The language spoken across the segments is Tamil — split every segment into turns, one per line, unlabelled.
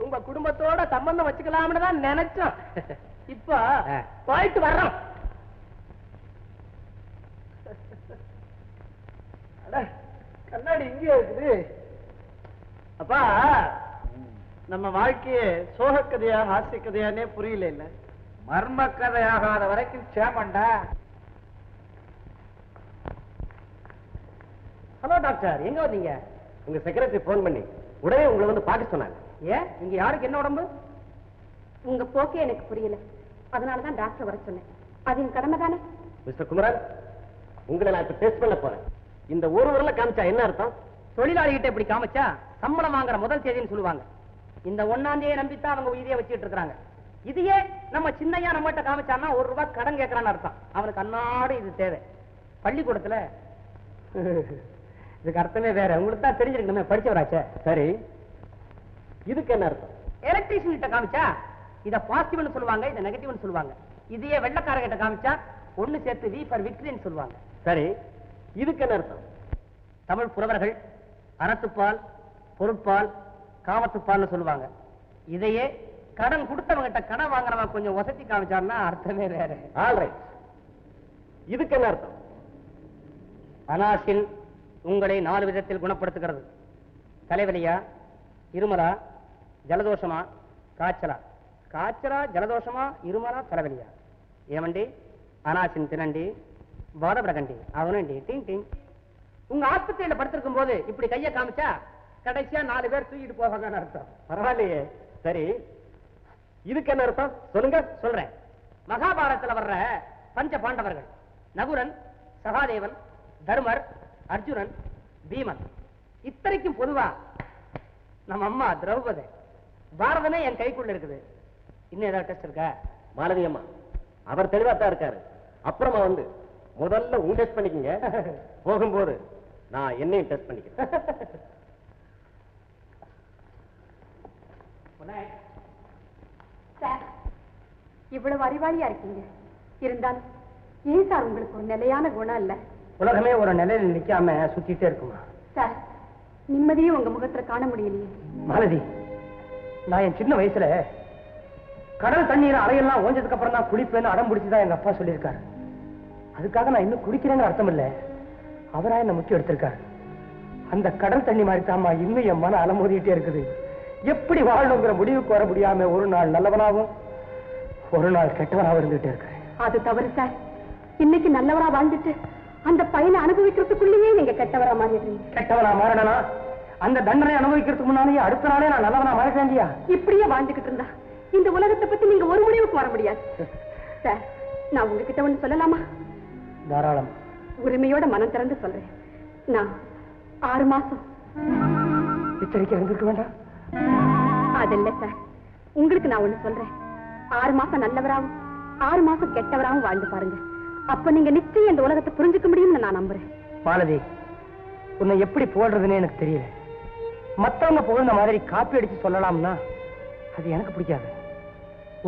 உங்க குடும்பத்தோட சம்பந்தம் வச்சுக்கலாம்னு தான் நினைச்சோம். இப்ப போயிட்டு வர்றோம். கண்ணாடி இங்கே இருக்குது. அப்பா, நம்ம வாழ்க்கையே சோக கதையா ஹாஸ்ய கதையானே புரியல. இல்ல மர்ம கதையாகாத வரைக்கும் சேமண்டா. ஹலோ டாக்டர், எங்க வந்தீங்க? உங்க செக்ரட்டரி போன் பண்ணி உடனே உங்களை வந்து பார்க்க சொன்னாங்க. ஏன், இங்க யாருக்கு என்ன உடம்பு?
உங்க போக்கே எனக்கு புரியல, அதனாலதான் டாக்டர் வர சொன்னேன். அது என் கடமை தானே.
மிஸ்டர் குமரன், உங்களை நான் இப்ப டெஸ்ட் பண்ண போறேன். இந்த ஒரு ஊர்ல காமிச்சா என்ன அர்த்தம்? தொழிலாளிகிட்ட இப்படி காமிச்சா சம்பளம் வாங்குற முதல் தேதின்னு சொல்லுவாங்க. இந்த 1ஆம் தேதியை நம்பித்தான் அவங்க உயிரியை வச்சுட்டு இருக்காங்க. இதையே நம்ம சின்னையா நம்மகிட்ட காமிச்சான்னா ₹1 கடன் கேட்கறான்னு அர்த்தம். அவனுக்கு அன்னாடு இது தேவை. பள்ளிக்கூடத்துல இதுக்கு அர்த்தமே வேற. உங்களுக்கு தான் தெரிஞ்சிருக்கணுமே, படிச்சவராச்சே. சரி, இதுக்கு என்ன அர்த்தம்? எலக்ட்ரீஷியன் கிட்ட காமிச்சா இத பாசிட்டிவ்னு சொல்லுவாங்க, இத நெகட்டிவ்னு சொல்லுவாங்க. இதையே வெள்ளக்கார கிட்ட காமிச்சா ஒன்னு சேர்த்து வி ஃபார் விக்டரின்னு சொல்லுவாங்க. சரி, இதுக்கு என்ன அர்த்தம்? தமிழ் புலவர்கள் அறத்துப்பால், பொருட்பால், காமத்துப்பால்னு சொல்லுவாங்க. இதையே கடன் கொடுத்தவங்கிட்ட கடன் வாங்குறவன் கொஞ்சம் வசதி காமிச்சான்னா அர்த்தமே வேற. ஆல்ரைட், இதுக்கு என்ன அர்த்தம்? அனாசின் உங்களை 4 விதத்தில் குணப்படுத்துகிறது. தலைவலியா, இருமலா, ஜலதோஷமா, காய்ச்சலா? காய்ச்சலா, ஜலதோஷமா, இருமலா, தலைவலியா? ஏமண்டி அனாசின் தினண்டி வாதபடகண்டி அவனண்டி டிங் டிங். உங்க ஆஸ்பத்திரியில படுத்திருக்கும் போது இப்படி கைய காமிச்சா கடைசியா 4 பேர் தூக்கிட்டு போவாங்கன்னு அர்த்தம். பரவாயில்லையே. சரி, இதுக்கு என்ன அர்த்தம் சொல்லுங்க. சொல்றேன். மகாபாரதத்துல வர்ற பஞ்ச பாண்டவர்கள் நகுரன், சகாதேவன், தர்மர், அர்ஜுனன், பீமன், இத்தனைக்கும் பொதுவா நம்ம அம்மா திரௌபதி. பாரதமே என் கைக்குள்ள இருக்குது. இன்னும் ஏதாவது டெஸ்ட் இருக்கா? மாலதி அம்மா அவர் தெளிவாத்தான் இருக்காரு. அப்புறமா வந்து முதல்ல உங்க டெஸ்ட் பண்ணிக்கங்க. போகும்போது நான் என்னையும் டெஸ்ட் பண்ணிக்கிறேன்.
சார், இவ்வளவு அறிவாளியா இருக்கீங்க, இருந்தாலும் ஏன் சார் உங்களுக்கு ஒரு நிலையான குணம் இல்ல?
உலகமே ஒரு நிலையில் நிக்காம சுத்திட்டே இருக்குமா
சார்? நிம்மதியே உங்க முகத்துல காண முடியலையே.
மாலதி, நான் என் சின்ன வயசுல கடல் தண்ணீர் அறையெல்லாம் ஓஞ்சதுக்கு அப்புறம் தான் குளிப்பேன்னு அடம் பிடிச்சுதான் எங்க அப்பா சொல்லியிருக்காரு. அதுக்காக நான் இன்னும் குடிக்கிறேன்னு அர்த்தம் இல்ல, அவரா என்ன முக்கியம் எடுத்திருக்காரு. அந்த கடல் தண்ணி மாதிரி தாமா இன்னும் என் மன அலமோதிட்டே இருக்குது. எப்படி வாழணுங்கிற முடிவுக்கு வர முடியாம ஒரு நாள் நல்லவனாவும் ஒரு நாள் கெட்டவனாவும் இருந்துகிட்டே இருக்கு.
அது தவறு சார். இன்னைக்கு நல்லவரா வாழ்ந்துட்டு அந்த பையனை அனுபவிக்கிறதுக்குள்ளேயே நீங்க கெட்டவரா மாறிடுறீங்க.
கெட்டவனா மாறனா அந்த தண்டனை அனுபவிக்கிறதுக்கு முன்னாலேயே அடுத்த நாளே நான் நல்லவனா மாறிட்டேன் இல்லையா?
இப்படியே வாழ்ந்துகிட்டு இருந்தா இந்த உலகத்தை பத்தி நீங்க ஒரு முடிவுக்கு வர முடியாது. சார், நான் உங்ககிட்ட ஒண்ணு சொல்லலாமா?
தாராளம்.
உரிமையோட மனம் திறந்து சொல்றேன். நான் 6 மாசம்
எச்சரிக்கை இருந்திருக்க வேண்டாம்.
அதில்ல சார், உங்களுக்கு நான் ஒண்ணு சொல்றேன். 6 மாசம் நல்லவராவும் 6 மாசம் கெட்டவராவும் வாழ்ந்து பாருங்க. அப்ப நீங்க நிச்சயம் இந்த உலகத்தை புரிஞ்சுக்க முடியும்னு நான் நம்புறேன்.
மாலதி, உன்னை எப்படி போடுறதுன்னு எனக்கு தெரியல. மத்தவங்க புகழ்ந்த மாதிரி காப்பி அடிச்சு சொல்லலாம்னா அது எனக்கு பிடிக்காது.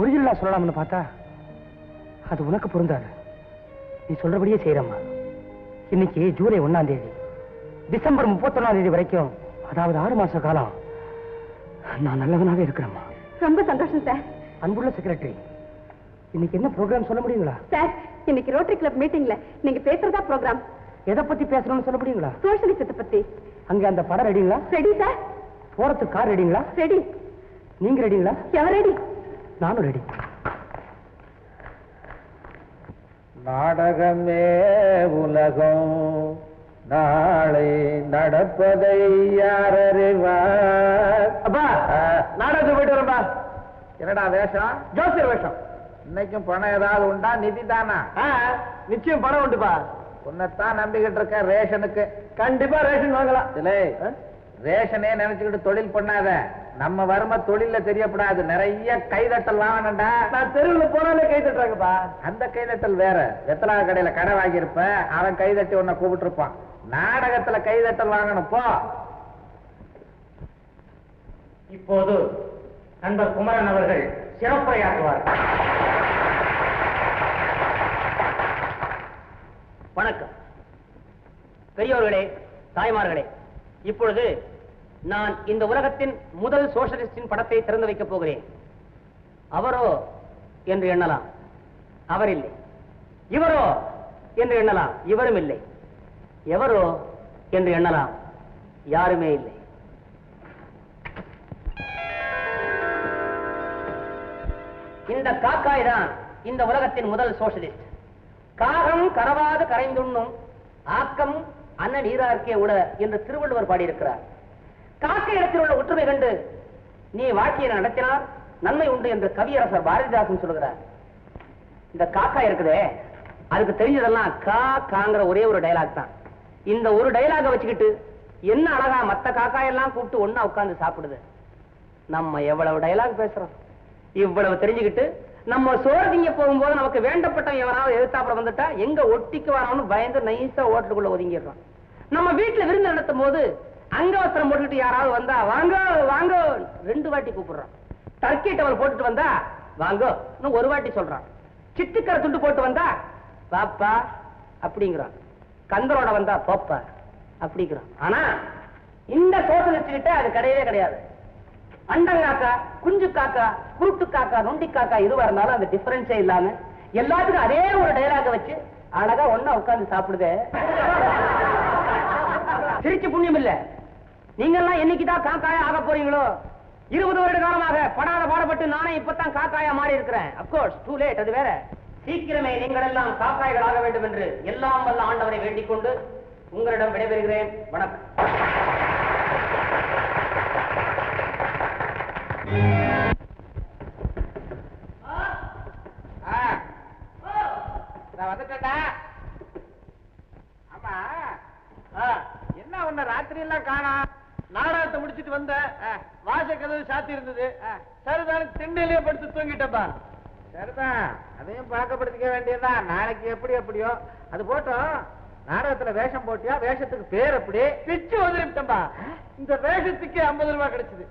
ஒரிஜினலா சொல்லலாம்னு பார்த்தா அது உனக்கு பொருந்தாது. நீ சொல்றபடியே செய்யறம்மா. இன்னைக்கு ஜூலை 1ஆம் தேதி, டிசம்பர் 31ஆம் தேதி வரைக்கும், அதாவது 6 மாச காலம் நான் நல்லவனாவே இருக்கிறேம்மா.
ரொம்ப சந்தோஷம் சார்.
அன்புள்ள செக்ரட்டரி, இன்னைக்கு என்ன ப்ரோக்ராம் சொல்ல முடியுங்களா?
சார், இன்னைக்கு ரோட்டரி கிளப் மீட்டிங்ல நீங்க பேசுறதா ப்ரோக்ராம்.
எதை பத்தி பேசணும்னு சொல்ல முடியுங்களா?
சோஷலிசத்தை பத்தி.
அங்க அந்த படம் ரெடிங்களா?
Ready sir.
போறதுக்கு கார் ரெடிங்களா?
ரெடி.
நீங்க ரெடிங்களா?
எவர் ரெடி?
நானும் ரெடி.
நாடகமே உலகம், நாளை நடப்பதை யார் அறிவார்?
அப்பா, நாடகத்துக்கு போயிட்டு வரப்பா.
என்னடா வேஷம்?
ஜோசியர் வேஷம்.
இன்னைக்கும் பணம் ஏதாவது உண்டா? நிதி தானா?
நிச்சயம் பணம் உண்டுப்பா.
உன்னைத்தான் நம்பிக்கிட்டு இருக்க. ரேஷனுக்கு
கண்டிப்பா ரேஷன் வாங்கலாம்.
ரேஷனே நினைச்சுக்கிட்டு தொழில் பண்ணாத. நம்ம வறுமை தொழில தெரியப்படாது. நிறைய கைதட்டல் வாங்கணும்டா.
நான் தெருவில் போனாலே கை தட்டுறாங்கப்பா.
அந்த கைதட்டல் வேற. வெத்தலா கடையில கடை வாங்கியிருப்ப, அவன் கைதட்டி உன்னை கூப்பிட்டு இருப்பான். நாடகத்துல கைதட்டல் வாங்கணும் போ.
இப்போது நண்பர் குமரன் அவர்கள் சிறப்புரையாற்றுவார். வணக்கம் பெரியோர்களே, தாய்மார்களே. இப்பொழுது நான் இந்த உலகத்தின் முதல் சோஷலிஸ்டின் படத்தை திறந்து வைக்கப் போகிறேன். அவரோ என்று எண்ணலாம், அவர் இல்லை. இவரோ என்று எண்ணலாம், இவரும் இல்லை. எவரோ என்று எண்ணலாம், யாருமே இல்லை. இந்த காக்காய் தான் இந்த உலகத்தின் முதல் சோஷலிஸ்ட். காகம் கரவாது கரைந்துண்ணும் ஆக்கம் அண்ணன் நீரார்க்கே உட என்று திருவள்ளுவர் பாடியிருக்கிறார். காக்கை இடத்தில் உள்ள ஒற்றுமை கண்டு நீ வாழ்க்கையை நடத்தினால் நன்மை உண்டு என்று கவியரசர் பாரதிதாசன் சொல்கிறார். இந்த காக்கா இருக்குதே, அதுக்கு தெரிஞ்சதெல்லாம் காங்கிற ஒரே ஒரு டயலாக் தான். இந்த ஒரு டயலாக வச்சுக்கிட்டு என்ன அழகா மத்த காக்காயெல்லாம் கூப்பிட்டு ஒன்னா உட்கார்ந்து சாப்பிடுது. நம்ம எவ்வளவு டயலாக் பேசுறோம். இவ்வளவு தெரிஞ்சுக்கிட்டு நம்ம சோறு திங்க போகும்போது நமக்கு வேண்டப்பட்டவன் எவனாவது எதிர்த்தாப்புல வந்துட்டா எங்க ஒட்டிக்கு வரான்னு பயந்து நைஸா ஓட்டலுக்குள்ள ஒதுங்கிடுறோம். நம்ம வீட்டுல விருந்து நடத்தும் போது அங்கவஸ்திரம் போட்டுக்கிட்டு யாராவது வந்தா வாங்க வாங்க 2 வாட்டி கூப்பிடுறோம். டர்க்கி டவல் போட்டுட்டு வந்தா வாங்க ஒரு வாட்டி சொல்றான். சிட்டுக்கரை துண்டு போட்டு வந்தா பாப்பா அப்படிங்கிறான். கந்தரோட வந்தா போப்பா அப்படிங்கிறான். ஆனா இந்த சோஷலிஸ்ட் கிட்ட அது கிடையவே கிடையாது. அண்டங்காக்கா, குஞ்சு காக்கா, குருட்டு காக்கா, நொண்டி காக்கா இதுவா இருந்தாலும் அந்த டிஃபரன்ஸே இல்லாம எல்லாத்துக்கும் அதே ஒரு டயலாக வச்சு அழகா ஒன்னா உட்கார்ந்து சாப்பிடுதே. சிரிச்சு புண்ணியம் இல்ல. நீங்க எல்லாம் என்னைக்குதான் காக்காயா ஆக போறீங்களோ? 20 வருட காலமாக படாத பாடப்பட்டு நானே இப்பதான் காக்காயா மாறி இருக்கிறேன். அப்கோர்ஸ் டூ லேட், அது வேற. சீக்கிரமே நீங்கள் எல்லாம் காக்காய்கள் ஆக வேண்டும் என்று எல்லாம் வல்ல ஆண்டவரை வேண்டிக் கொண்டு உங்களிடம் விடைபெறுகிறேன். வணக்கம்.
வந்துட்டா. ஆமா, என்ன ஒண்ணு ராத்திரி எல்லாம் காணா?
நாடகத்தை முடிச்சிட்டு வந்த வாச கதவு சாத்தி இருந்தது. சரிதான், திண்ணையிலேயே படுத்து தூங்கிட்டப்பா.
சரிதான், அதையும் பழக்கப்படுத்திக்க வேண்டியதுதான். நாளைக்கு எப்படி எப்படியோ அது போட்டோம். நாடகத்துல வேஷம் போட்டியா? வேஷத்துக்கு பேர் எப்படி?
பிச்சு வந்துட்டப்பா. இந்த வேஷத்துக்கு 50 ரூபாய் கிடைச்சது.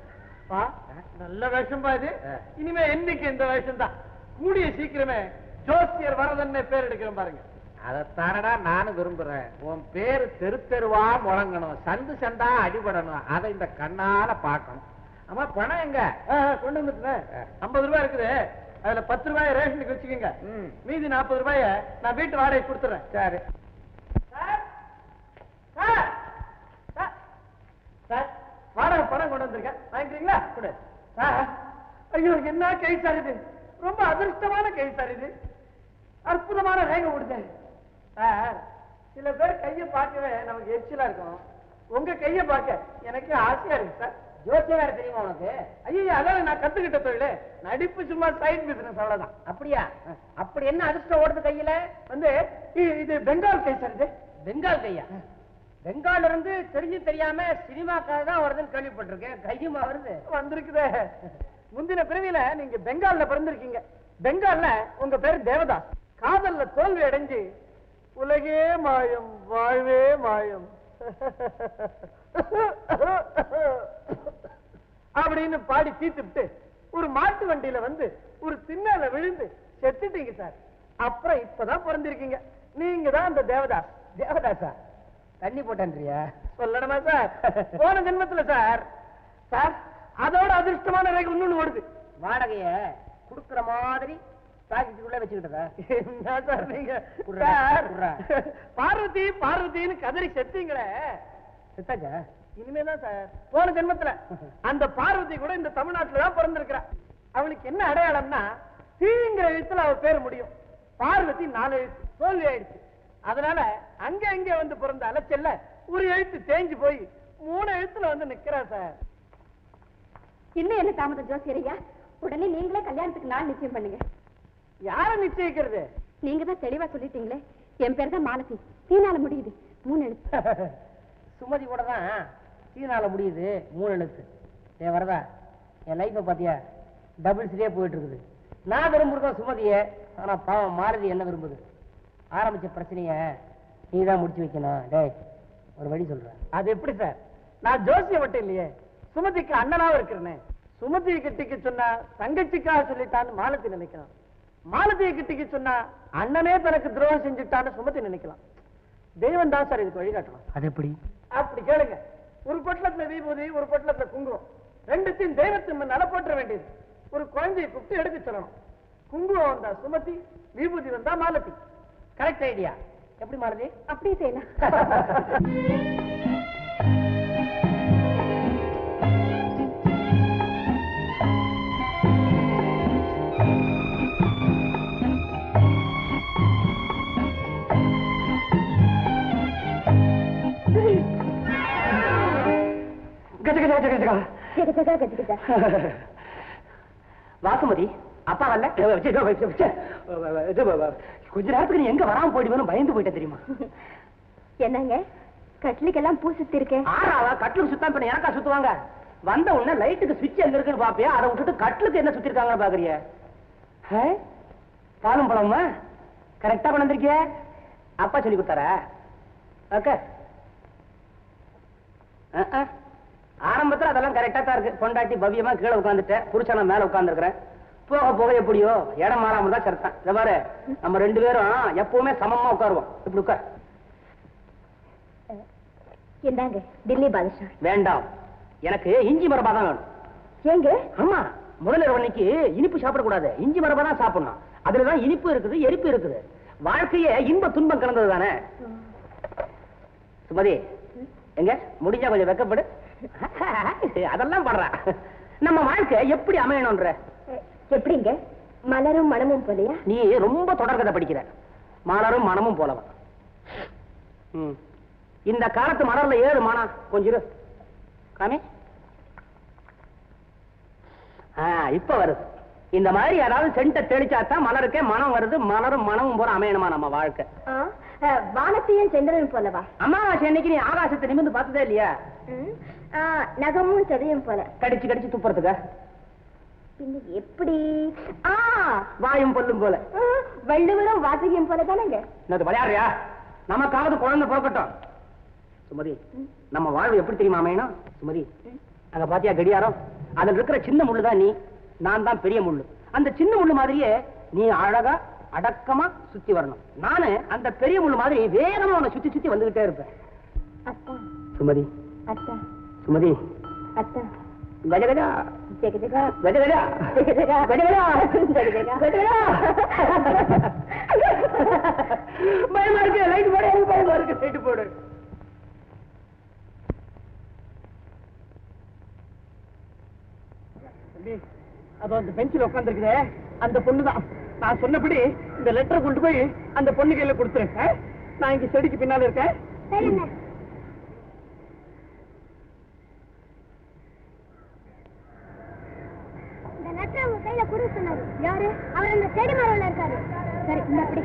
நல்ல வேஷம் பா இது. இனிமே என்னைக்கு இந்த வேஷம் தான். கூடிய சீக்கிரமே ஜோசியர் வரதன்னை பேர் எடுக்கிறேன் பாருங்க.
அதைத்தானடா நானும் விரும்புறேன். உன் பேரு தெரு தெருவா முழங்கணும், சந்து சந்தா அடிபடணும். அதை இந்த கண்ணால பாக்கணும். ஆமா, பணம் எங்க?
கொண்டு வந்துட்டேன். 50 ரூபாய் இருக்குது. அதுல 10 ரூபாய் ரேஷனுக்கு வச்சுக்கோங்க. மீதி 40 ரூபாய நான் வீட்டு வாடகை கொடுத்துறேன்.
சரி.
வாடகை பணம் கொண்டு வந்திருக்கேன், வாங்கிக்கிறீங்களா? கொடு. ஐயோ, என்ன கை சார் இது! ரொம்ப அதிர்ஷ்டமான கை சார் இது. அற்புதமான ரேகை விடுதேன் சார். சில பேர் கையை பார்க்கவே நமக்கு எரிச்சலா இருக்கும். உங்க கையை பார்க்க எனக்கு ஆசையா இருக்கு சார்.
ஜோசியம் வேற தெரியுமா உனக்கு?
ஐயோ, அதான் நான் கத்துக்கிட்ட தொழில். நடிப்பு சும்மா சைட் பிசினஸ், அவ்வளவுதான்.
அப்படியா? அப்படி என்ன அதிர்ஷ்டம் ஓடுது கையில?
வந்து இது பெங்கால் கை சார். இது
பெங்கால் கையா? பெங்கால் இருந்து தெரிஞ்சு தெரியாம சினிமாக்காக தான் வருதுன்னு கேள்விப்பட்டிருக்கேன். கையுமா வருது?
வந்திருக்குதே. முந்தின பிறவியில நீங்க பெங்கால்ல பிறந்திருக்கீங்க. பெங்கால்ல உங்க பேரு தேவதாஸ். காதல்ல தோல்வி அடைஞ்சு உலகே மாயம் வாழ்வே மாயம் அப்படின்னு பாடி தீர்த்துட்டு ஒரு மாட்டு வண்டியில வந்து ஒரு திண்ணல விழுந்து செத்துட்டீங்க சார். அப்புறம் இப்பதான் பிறந்திருக்கீங்க. நீங்க தான் அந்த தேவதாஸ்.
தேவதாசா? தண்ணி போட்டேன்றியா?
சொல்லணுமா சார்? போன ஜென்மத்துல சார். சார், அதோட அதிர்ஷ்டமான ரேகை இன்னொன்னு ஓடுது.
வாடகைய குடுக்கிற மாதிரி பாக்கெட்டுக்குள்ள வச்சுக்கிட்டதா?
என்ன சார் நீங்க?
குர்ரா, குர்ரா.
பார்வதி பார்வதின்னு கதறி செத்தீங்களே,
செத்தாச்சா?
இனிமேதான் சார். போன ஜென்மத்துல அந்த பார்வதி கூட இந்த தமிழ்நாட்டுல தான் பிறந்திருக்கிறா. அவளுக்கு என்ன அடையாளம்னா, தீங்கிற எழுத்துல அவ பேர் முடியும். பார்வதி 4 எழுத்து, தோல்வி ஆயிடுச்சு. அதனால அங்க அங்க வந்து பிறந்த அலைச்சல்ல ஒரு எழுத்து தேஞ்சு போய் 3 எழுத்துல வந்து நிக்கிறா சார்.
இன்னும் என்ன தாமதம் ஜோசியரையா? உடனே நீங்களே கல்யாணத்துக்கு நாள் நிச்சயம் பண்ணுங்க.
யார நிச்சயிக்கிறது?
நீங்க தான் தெளிவா சொல்லிட்டீங்களே. என் பேர் தான் மாலதி. தீனால முடியுது, 3 எழுத்து.
சுமதி கூட தான் சீனால முடியுது, 3 எழுத்து. ஏன் வரதா, என் லைஃபை பாத்தியா? டபுள்ஸ்லயே போயிட்டு இருக்குது. நான் விரும்புறதும் சுமதிய, ஆனா பாவம் மாலதி என்ன விரும்புது? ஆரம்பிச்ச பிரச்சனைய நீ தான் முடிச்சு வைக்கணும். டேய், ஒரு வழி சொல்ற.
அது எப்படி சார்? நான் ஜோசியம் மட்டும் இல்லையே, சுமதிக்கு அண்ணனாவும் இருக்கிறேனே. சுமதியை கிட்டிக்கு சொன்னா தங்கச்சிக்காக சொல்லிட்டான்னு மாலத்தி நினைக்கலாம். மாலத்தியை கிட்டிக்கு சொன்னா அண்ணனே தனக்கு துரோகம் செஞ்சுட்டான்னு சுமதி நினைக்கலாம். தெய்வம் தான் சார் இதுக்கு வழிகாட்டலாம்.
அது எப்படி?
அப்படி கேளுங்க. ஒரு பொட்டலத்துல விபூதி, ஒரு பொட்டலத்துல குங்குமம், ரெண்டுத்தையும் தெய்வத்தின் முன்னால போற்ற வேண்டியது. ஒரு குழந்தையை கூப்பிட்டு எடுக்க சொல்லணும். குங்குமம் வந்தா சுமதி, விபூதி வந்தா மாலதி.
Correct idea. எப்படி மாலதி?
அப்படியே செய்யலாம்.
வாசுமதி அப்பா வரல? கொஞ்ச நேரத்துக்கு நீ எங்க வராம போயிடுவேன்னு பயந்து போயிட்டேன் தெரியுமா?
என்னங்க கட்லிக்கெல்லாம் பூ சுத்தி இருக்கேன்.
ஆறாவா கட்லுக்கு சுத்தம் பண்ண எனக்கா சுத்துவாங்க? வந்த உடனே லைட்டுக்கு சுவிட்ச் எங்க இருக்குன்னு பாப்பியா? அதை விட்டுட்டு கட்லுக்கு என்ன சுத்தி இருக்காங்கன்னு பாக்குறிய? பாலும் பழமா கரெக்டா கொண்டு வந்திருக்கிய? அப்பா சொல்லி கொடுத்தாரா? ஓகே. ஆரம்பத்துல அதெல்லாம் கரெக்டா தான் இருக்கு. பொண்டாட்டி பவ்யமா கீழே உட்காந்துட்டேன், புருஷனா மேல உட்கார்ந்துருக்கிறேன். போக போக எப்படியோ இடம் மாறாம தான் சரித்தான். இத பாரு, நம்ம ரெண்டு பேரும் எப்பவுமே சமமா உட்காருவோம். இப்படி உட்கார்.
என்னங்க டில்லி பாதுஷா?
வேண்டாம், எனக்கு இஞ்சி மரபா தான் வேணும்.
ஏங்க?
ஆமா, முதலிரவன்னைக்கு இனிப்பு சாப்பிடக்கூடாது, இஞ்சி மரபா தான் சாப்பிடணும். அதுலதான் இனிப்பு இருக்குது, எரிப்பு இருக்குது. வாழ்க்கையே இன்ப துன்பம் கலந்தது தானே. சுமதி எங்க முடிஞ்சா கொஞ்சம் வெக்கப்படு. அதெல்லாம் படுறா. நம்ம வாழ்க்கை எப்படி அமையணும்ன்ற?
எப்படிங்க? மலரும் மனமும் போலையா?
நீ ரொம்ப தொடர்கதை படிக்கிற. மலரும் மனமும் போலவா? இந்த காலத்து மலர்ல 7 மானா கொஞ்சம் இரு. காமி இப்ப வருது. இந்த மாதிரி யாராவது சென்ட தெளிச்சாத்தான் மலருக்கே மனம் வருது. மலரும் மனமும் போல அமையணுமா நம்ம வாழ்க்கை?
வானத்தையும் சென்றனும் போலவா?
அமாவாசை அன்னைக்கு நீ ஆகாசத்தை நிமிர்ந்து பார்த்ததே இல்லையா?
நகமும் செதையும் போல
கடிச்சு கடிச்சு துப்புறதுக்கா?
எப்படி?
வாயும் பொல்லும் போல,
வள்ளுவரும் வாசகியும் போல தானங்க.
விளையாடுறியா? நமக்காவது குழந்தை பிறக்கட்டும். சுமதி, நம்ம வாழ்வு எப்படி தெரியுமா அமையணும்? சுமதி, அங்க பாத்தியா கடியாரம்? அதுல இருக்கிற சின்ன முள்ளுதான் நீ, நான் தான் பெரிய முள்ளு. அந்த சின்ன முள்ளு மாதிரியே நீ அழகா அடக்கமா சுத்தி வரணும். நானு அந்த பெரிய முள்ளு மாதிரி வேகமா உன்னை சுத்தி சுத்தி வந்துகிட்டே இருப்பேன். சுமதி, சுமதி, கஜகஜா
ஜெகஜகா
கஜகஜா
ஜெகஜகா
கஜகஜா
ஜெகஜகா
கஜகஜா. பயமா இருக்கு, லைட் போடு. பயமா இருக்கு, லைட் போடு. அது அந்த பெஞ்சில் உட்கார்ந்துருக்குதே, அந்த பொண்ணுதான். நான் சொன்னபடி இந்த லெட்டரை கொண்டு போய் அந்த பொண்ணு கையில கொடுத்துருக்கேன். நான் இங்க செடிக்கு பின்னால இருக்கேன்.
இந்த லெட்டரை உங்க கையில கொடுக்க சொன்னாரு. யாரு? அவர் அந்த செடி மரம்ல இருக்காரு. சரி, இந்த அப்படி.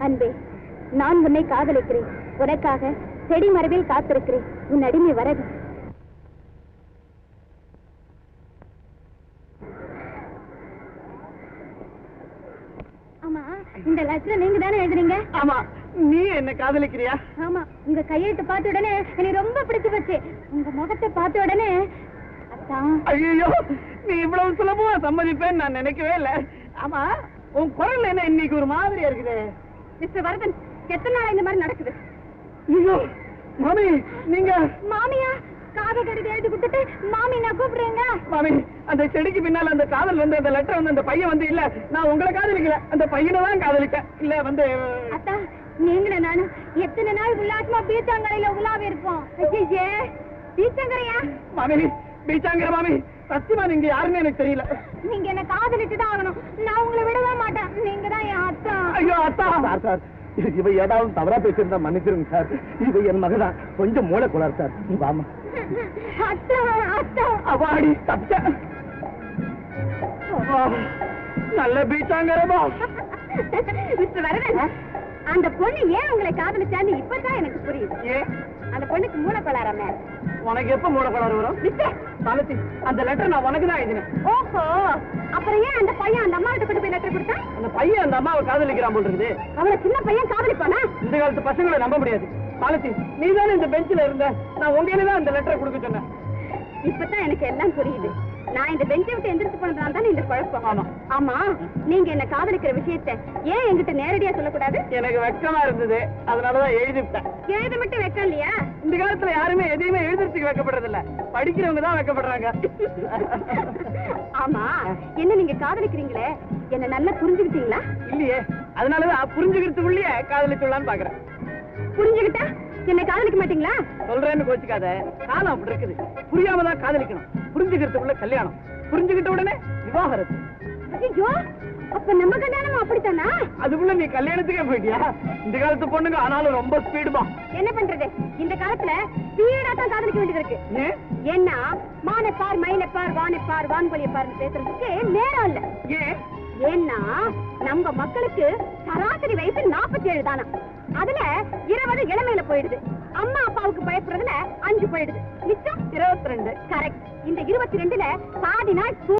அன்பே, நான் உன்னை காதலிக்கிறேன். உனக்காக செடி மரபில் காத்திருக்கிறேன். உன் அடிமை வரது. ஆமா, இந்த லெட்டர் நீங்க தானே எழுதுறீங்க?
ஆமா. நீ என்ன காதலிக்கிறியா?
ஆமா. உங்க கையெழுத்து பார்த்த உடனே எனக்கு ரொம்ப பிடிச்சு போச்சு. உங்க முகத்தை பார்த்த உடனே அதான்.
ஐயோ, நீ இவ்வளவு சுலபமா சம்மதிப்பேன்னு நான் நினைக்கவே இல்ல. ஆமா, உன் குரல் என்ன இன்னைக்கு ஒரு மாதிரியா இருக்குது?
மிஸ்டர் வரதன், எத்தனை நாள் இந்த மாதிரி நடக்குது?
ஐயோ மாமி, நீங்க
மாமியா? காதல் கடிதம் எழுதி கொடுத்துட்டு மாமி நான் கூப்பிடுறேங்க.
மாமி, அந்த செடிக்கு பின்னால அந்த காதல் வந்து அந்த லெட்டர் வந்து அந்த பையன் வந்து இல்ல, நான் உங்களை காதலிக்கல, அந்த பையனை தான் காதலிச்சேன். இல்ல வந்து
அத்தா, நீங்களும் நானும் எத்தனை நாள் உல்லாசமா பீச்சாங்கரையில உலாவி இருப்போம். பீச்சாங்கரையா?
மாமி, பீச்சாங்கரை மாமி, சத்தியமா நீங்க யாருன்னு எனக்கு தெரியல.
நீங்க என்ன காதலிச்சுதான் ஆகணும். நான் உங்களை விடவே மாட்டேன். நீங்க தான் என் அத்தா.
ஐயோ அத்தா. சார் சார், இவ ஏதாவது தவறா பேசியிருந்தா மன்னிச்சிருங்க சார். இது என் மகதான், கொஞ்சம் மூளை குளார் சார். வாமா.
அத்தா, அத்தா.
அவாடி தப்பிச்ச. நல்ல பீச்சாங்கரமா.
மிஸ்டர் வரதன், அந்த பொண்ணு ஏன் உங்களை காதலிச்சான்னு இப்பதான் எனக்கு புரியுது.
ஏன்?
அந்த பொண்ணுக்கு மூளை கொள்ளாராம.
உனக்கு எப்ப மூளை குளார் வரும்? சாலத்தி, அந்த லெட்டர் நான் உனக்கு தான் எழுதினேன்.
ஓஹோ, அப்புறம் ஏன் அந்த பையன் அந்த அம்மாவிட்ட கொண்டு போய் லெட்டர் கொடுத்தா?
அந்த பையன் அந்த அம்மாவை காதலிக்கிறான் போல் இருக்குது.
அவளை சின்ன பையன் காதலிப்பானா?
இந்த காலத்து பசங்களை நம்ப முடியாது. சாலத்தி, நீ தானே இந்த பெஞ்சில இருந்த, நான் உங்ககிட்ட தான் இந்த லெட்டரை கொடுக்க சொன்னேன்.
இப்பதான் எனக்கு எல்லாம் புரியுது. நான் இந்த பெஞ்சை விட்டு எந்திரிச்சு போனதுனால தானே இந்த குழப்பம்.
ஆமா.
ஆமா, நீங்க என்ன காதலிக்கிற விஷயத்தை ஏன் என்கிட்ட நேரடியா சொல்லக்கூடாது?
எனக்கு வெக்கமா இருந்தது, அதனாலதான் எழுதிவிட்டேன்.
எழுத மட்டும் வைக்க இல்லையா?
இந்த காலத்துல யாருமே எதையுமே எழுதுறதுக்கு வைக்கப்படுறது இல்ல, படிக்கிறவங்க தான் வைக்கப்படுறாங்க.
ஆமா, என்ன நீங்க காதலிக்கிறீங்களே, என்ன நல்லா புரிஞ்சுக்கிட்டீங்களா?
இல்லையே, அதனாலதான் புரிஞ்சுக்கிறதுக்குள்ளேயே காதலிச்சுள்ளான்னு பாக்குறேன்.
புரிஞ்சுக்கிட்டா என்ன காதலிக்க மாட்டீங்களா?
சொல்றேன்னு கோச்சுக்காத, காலம் அப்படி இருக்குது. புரியாம தான் காதலிக்கணும், புரிஞ்சுக்கிறதுக்குள்ள கல்யாணம், புரிஞ்சுக்கிட்ட உடனே விவாகரத்து.
ஐயோ, அப்ப நம்ம கல்யாணம் அப்படித்தானா?
அதுக்குள்ள நீ கல்யாணத்துக்கே போயிட்டியா? இந்த காலத்து பொண்ணுங்க ஆனாலும் ரொம்ப ஸ்பீடுமா.
என்ன பண்றது, இந்த காலத்துல ஸ்பீடா தான் காதலிக்க வேண்டியது இருக்கு.
ஏன்?
ஏன்னா மானை பார், மயிலை பார், வானை பார், வான்கொழியை பார் பேசுறதுக்கு நேரம் இல்ல.
ஏன்?
ஏன்னா நம்ம மக்களுக்கு சராசரி வயசு 47 தானா. அதுல 20 இளமையில போயிடுது. அம்மா அப்பாவுக்கு பயப்படுறதுல 5 போயிடுது. மிச்சம் 22. கரெக்ட். இந்த 22ல பாதி நாள்